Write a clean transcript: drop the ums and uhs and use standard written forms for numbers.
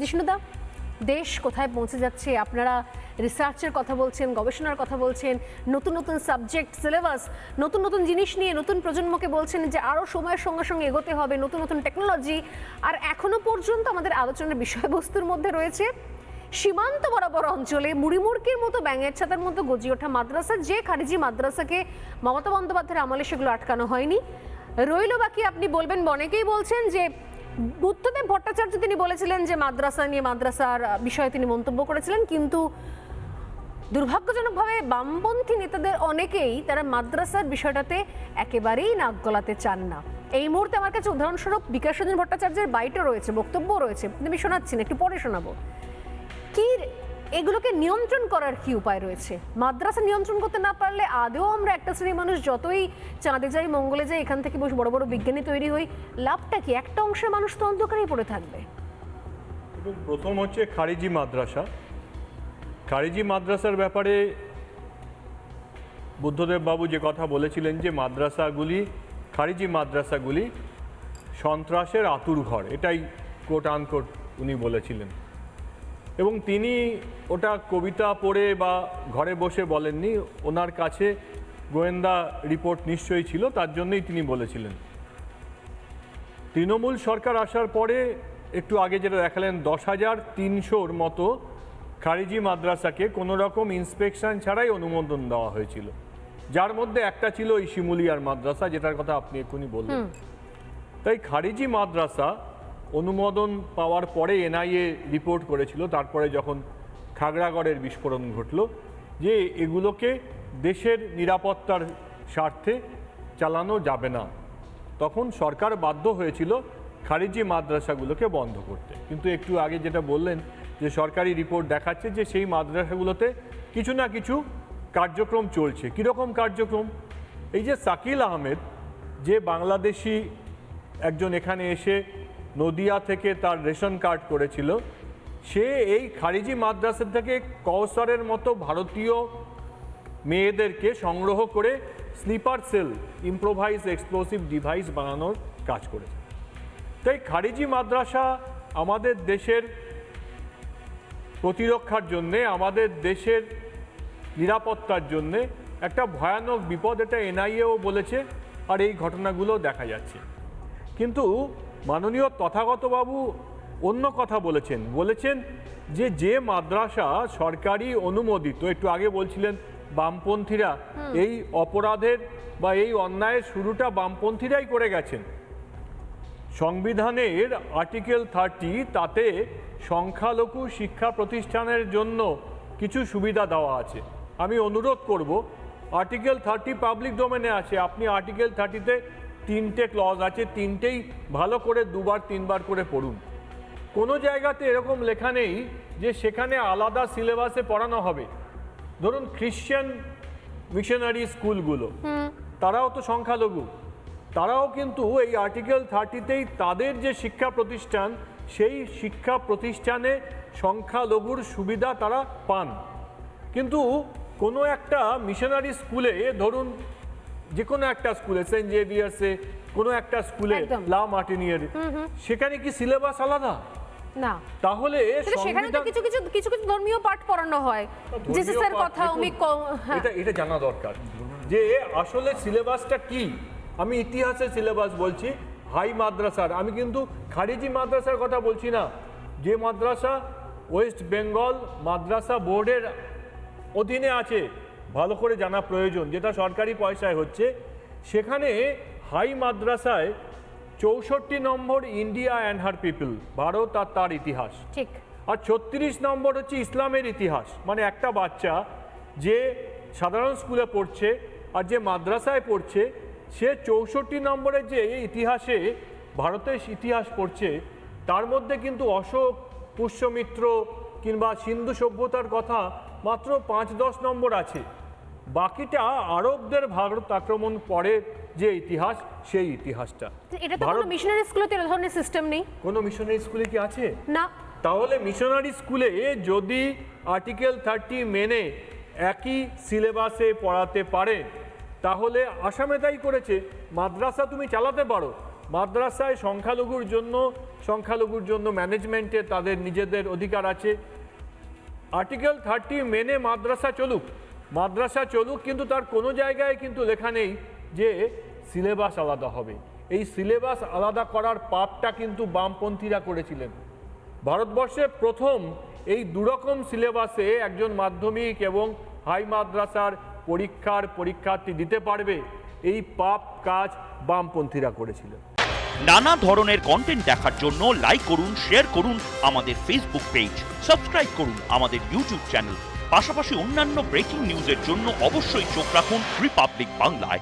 জিষ্ণুদা, দেশ কোথায় পৌঁছে যাচ্ছে? আপনারা রিসার্চের কথা বলছেন, গবেষণার কথা বলছেন, নতুন নতুন সাবজেক্ট, সিলেবাস, নতুন নতুন জিনিস নিয়ে নতুন প্রজন্মকে বলছেন যে আরও সময়ের সঙ্গে সঙ্গে এগোতে হবে, নতুন নতুন টেকনোলজি। আর এখনো পর্যন্ত আমাদের আলোচনার বিষয়বস্তুর মধ্যে রয়েছে সীমান্ত বরাবর অঞ্চলে মুড়িমুড়কির মতো ব্যাঙের ছাতার মতো গজিয়ে ওঠা মাদ্রাসা, যে খারিজি মাদ্রাসাকে মমতা বন্দ্যোপাধ্যায়ের আমলে সেগুলো আটকানো হয়নি। রইল বাকি, আপনি বলবেন, অনেকেই বলছেন যে বুদ্ধদেব ভট্টাচার্য তিনি বলেছিলেন যে মাদ্রাসা নিয়ে, মাদ্রাসার বিষয়ে তিনি মন্তব্য করেছিলেন, কিন্তু দুর্ভাগ্যজনকভাবে বামপন্থী নেতাদের অনেকেই তারা মাদ্রাসার বিষয়টাতে একেবারেই নাক গলাতে চান না। এই মুহূর্তে আমার কাছে উদাহরণস্বরূপ বিকাশ রঞ্জন ভট্টাচার্যের বাইটও রয়েছে, বক্তব্য রয়েছে, আমি শোনাচ্ছি না, একটু পরে শোনাবো। কি এগুলোকে নিয়ন্ত্রণ করার কি উপায় রয়েছে? মাদ্রাসা নিয়ন্ত্রণ করতে না পারলে আদৌ আমরা একটা শ্রেণীর মানুষ যতই চাঁদে যাই, মঙ্গলে যাই, এখান থেকে বসে বড় বড় বিজ্ঞানী তৈরি হই, লাভটা কি? একটা অংশের মানুষ তো অন্ধকারেই পড়ে থাকবে। এবং প্রথম হচ্ছে খারিজি মাদ্রাসা। খারিজি মাদ্রাসার ব্যাপারে বুদ্ধদেব বাবু যে কথা বলেছিলেন যে মাদ্রাসাগুলি, খারিজি মাদ্রাসাগুলি সন্ত্রাসের আতুরঘর, এটাই কোট আনকোট উনি বলেছিলেন। এবং তিনি ওটা কবিতা পড়ে বা ঘরে বসে বলেননি, ওনার কাছে গোয়েন্দা রিপোর্ট নিশ্চয়ই ছিল, তার জন্যই তিনি বলেছিলেন। তৃণমূল সরকার আসার পরে একটু আগে যেটা দেখালেন 10,300-র মতো খারিজি মাদ্রাসাকে কোনো রকম ইন্সপেকশন ছাড়াই অনুমোদন দেওয়া হয়েছিল, যার মধ্যে একটা ছিল এই শিমুলিয়ার মাদ্রাসা, যেটার কথা আপনি এক্ষুনি বললেন। তাই খারিজি মাদ্রাসা অনুমোদন পাওয়ার পরে এনআইএ রিপোর্ট করেছিল, তারপরে যখন খাগড়াগড়ের বিস্ফোরণ ঘটল, যে এগুলোকে দেশের নিরাপত্তার স্বার্থে চালানো যাবে না, তখন সরকার বাধ্য হয়েছিল খারিজি মাদ্রাসাগুলোকে বন্ধ করতে। কিন্তু একটু আগে যেটা বললেন যে সরকারি রিপোর্ট দেখাচ্ছে যে সেই মাদ্রাসাগুলোতে কিছু না কিছু কার্যক্রম চলছে। কীরকম কার্যক্রম? এই যে শাকিল আহমেদ, যে বাংলাদেশি একজন এখানে এসে নদিয়া থেকে তার রেশন কার্ড করেছিল, সে এই খারিজি মাদ্রাসা থেকে কওসারের মতো ভারতীয় মেয়েদেরকে সংগ্রহ করে sleeper cell, improvise explosive device বানানোর কাজ করেছে। তাই খারিজি মাদ্রাসা আমাদের দেশের প্রতিরক্ষার জন্যে, আমাদের দেশের নিরাপত্তার জন্যে একটা ভয়ানক বিপদ, এটা এনআইএও বলেছে, আর এই ঘটনাগুলো দেখা যাচ্ছে। কিন্তু মাননীয় তথাগতবাবু অন্য কথা বলেছেন যে যে মাদ্রাসা সরকারি অনুমোদিত, একটু আগে বলছিলেন বামপন্থীরা এই অপরাধের বা এই অন্যায়ের শুরুটা বামপন্থীরাই করে গেছেন। সংবিধানের আর্টিকেল 30, তাতে সংখ্যালঘু শিক্ষা প্রতিষ্ঠানের জন্য কিছু সুবিধা দেওয়া আছে। আমি অনুরোধ করব, আর্টিকেল 30 পাবলিক ডোমেনে আছে, আপনি আর্টিকেল 30-তে 3টে ক্লজ আছে, 3টেই ভালো করে 2-3বার করে পড়ুন। কোনো জায়গাতে এরকম লেখা নেই যে সেখানে আলাদা সিলেবাসে পড়ানো হবে। ধরুন খ্রিশ্চান মিশনারি স্কুলগুলো, তারাও তো সংখ্যালঘু, তারাও কিন্তু এই আর্টিকেল 30-তেই তাদের যে শিক্ষা প্রতিষ্ঠান, সেই শিক্ষা প্রতিষ্ঠানে সংখ্যালঘুর সুবিধা তারা পান। কিন্তু কোনো একটা মিশনারি স্কুলে, ধরুন যে কোনো একটা স্কুলে, সেন্ট জেভিয়ার্সে, কোনো একটা স্কুলে, লা মার্টিনিয়ার, সেখানে কি সিলেবাস আলাদা? না। তাহলে সেখানে তো কিছু কিছু কিছু কিছু ধর্মীয় পাঠ পড়ানো হয়, জিসাসের কথা, এটা জানা দরকার যে আসলে সিলেবাসটা কি। আমি ইতিহাসের সিলেবাস বলছি, হাই মাদ্রাসার, আমি কিন্তু খারিজি মাদ্রাসার কথা বলছি না। যে মাদ্রাসা ওয়েস্ট বেঙ্গল মাদ্রাসা বোর্ডের অধীনে আছে, ভালো করে জানা প্রয়োজন, যেটা সরকারি পয়সায় হচ্ছে, সেখানে হাই মাদ্রাসায় 64 নম্বর India and her people, Bharat আর তার ইতিহাস, ঠিক, আর 36 নম্বর হচ্ছে ইসলামের ইতিহাস। মানে একটা বাচ্চা যে সাধারণ স্কুলে পড়ছে আর যে মাদ্রাসায় পড়ছে, সে 64 নম্বরের যে ইতিহাসে, ভারতের ইতিহাস পড়ছে, তার মধ্যে কিন্তু অশোক, পুষ্যমিত্র কিংবা সিন্ধু সভ্যতার কথা মাত্র 5-10 নম্বর আছে। বাকিটা আরবদের ভারত আক্রমণ পরে যে ইতিহাস, সেই ইতিহাসটা। এটা তো কোনো মিশনারি স্কুলে তো এই ধরনের সিস্টেম নেই। কোনো মিশনারি স্কুলে কি আছে? না। তাহলে মিশনারি স্কুলে যদি আর্টিকেল 30 মেনে একই সিলেবাসে পড়াতে পারে, তাহলে আসামে তাই করেছে। মাদ্রাসা তুমি চালাতে পারো, মাদ্রাসায় সংখ্যালঘুর জন্য ম্যানেজমেন্টে তাদের নিজেদের অধিকার আছে। আর্টিকেল 30 মেনে মাদ্রাসা চলুক, কিন্তু তার কোনো জায়গায় কিন্তু লেখা নেই যে সিলেবাস আলাদা হবে। এই সিলেবাস আলাদা করার পাপটা কিন্তু বামপন্থীরা করেছিলেন। ভারতবর্ষে প্রথম এই দুরকম সিলেবাসে একজন মাধ্যমিক এবং হাই মাদ্রাসার পরীক্ষার্থী দিতে পারবে, এই পাপ কাজ বামপন্থীরা করেছিলেন। নানা ধরনের কন্টেন্ট দেখার জন্য লাইক করুন, শেয়ার করুন আমাদের ফেসবুক পেজ, সাবস্ক্রাইব করুন আমাদের ইউটিউব চ্যানেল। পাশাপাশি অন্যান্য ব্রেকিং নিউজের জন্য অবশ্যই চোখ রাখুন রিপাবলিক বাংলায়।